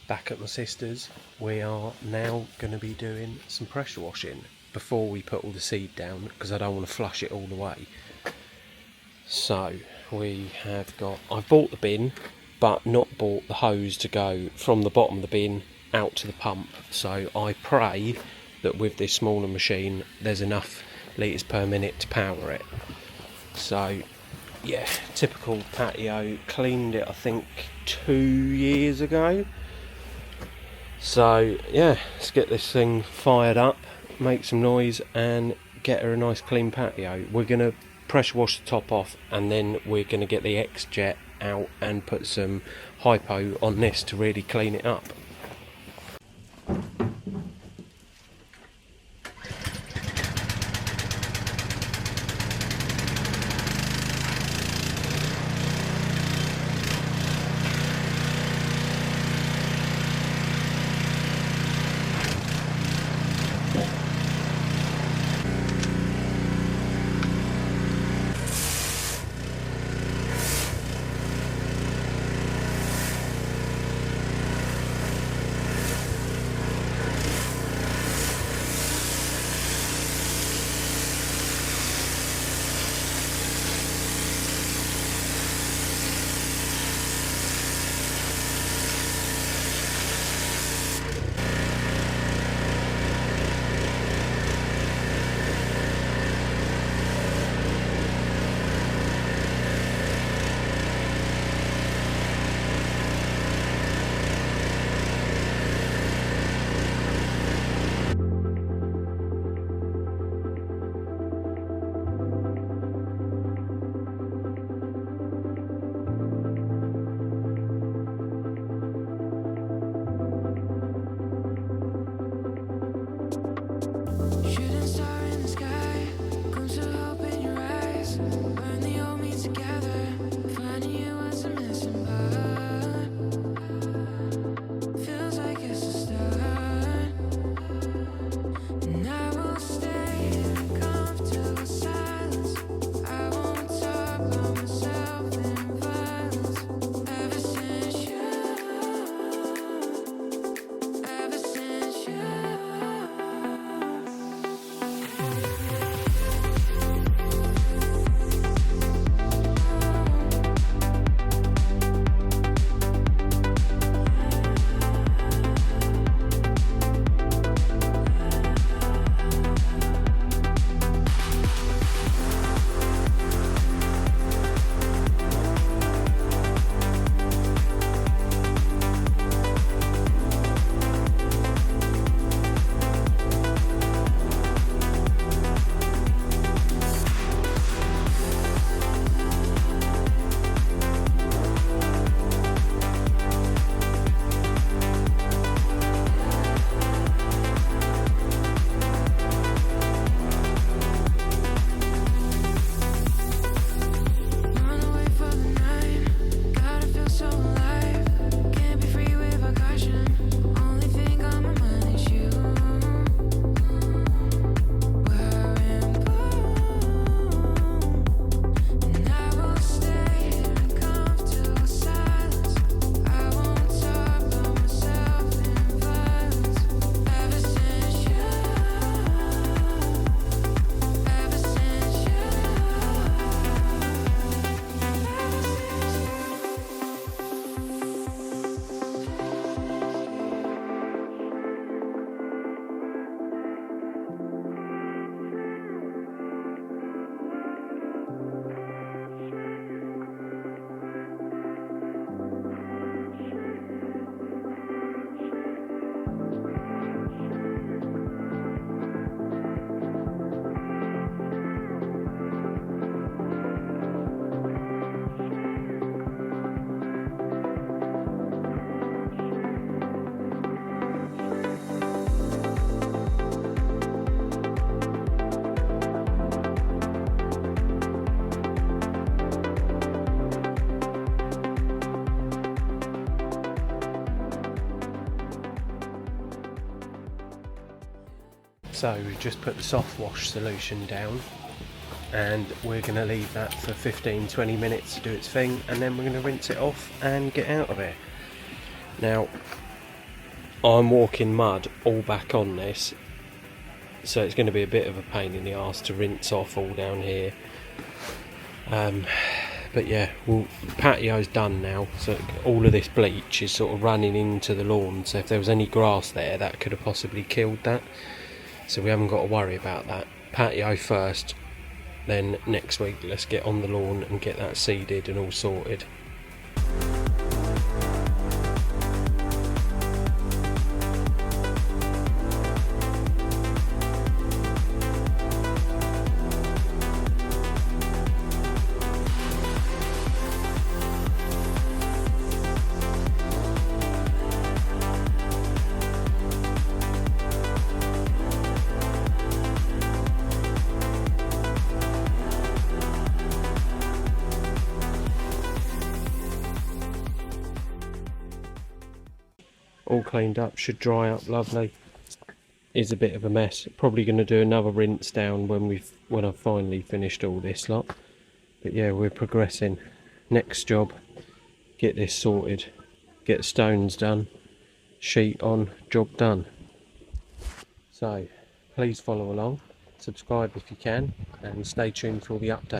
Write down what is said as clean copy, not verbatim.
back at my sister's. We are now going to be doing some pressure washing before we put all the seed down, because I don't want to flush it all the way. So we have got, I've bought the bin but not bought the hose to go from the bottom of the bin out to the pump, so I pray that with this smaller machine there's enough litres per minute to power it. So yeah, typical Patio. Cleaned it I think 2 years ago. So yeah, let's get this thing fired up, make some noise and get her a nice clean Patio. We're going to pressure wash the top off and then we're going to get the X-Jet out and put some hypo on this to really clean it up. So we just put the soft wash solution down and we're going to leave that for 15-20 minutes to do its thing, and then we're going to rinse it off and get out of it. Now I'm walking mud all back on this, so it's going to be a bit of a pain in the arse to rinse off all down here. But yeah, well, patio's done now, so all of this bleach is sort of running into the lawn, so if there was any grass there, that could have possibly killed that, so we haven't got to worry about that. Patio first, then next week let's get on the lawn and get that seeded and all sorted. All cleaned up, should dry up lovely. Is a bit of a mess. Probably going to do another rinse down when I've finally finished all this lot. But yeah, we're progressing. Next job, get this sorted, get stones done, sheet on, job done. So please follow along, subscribe if you can, and stay tuned for the update.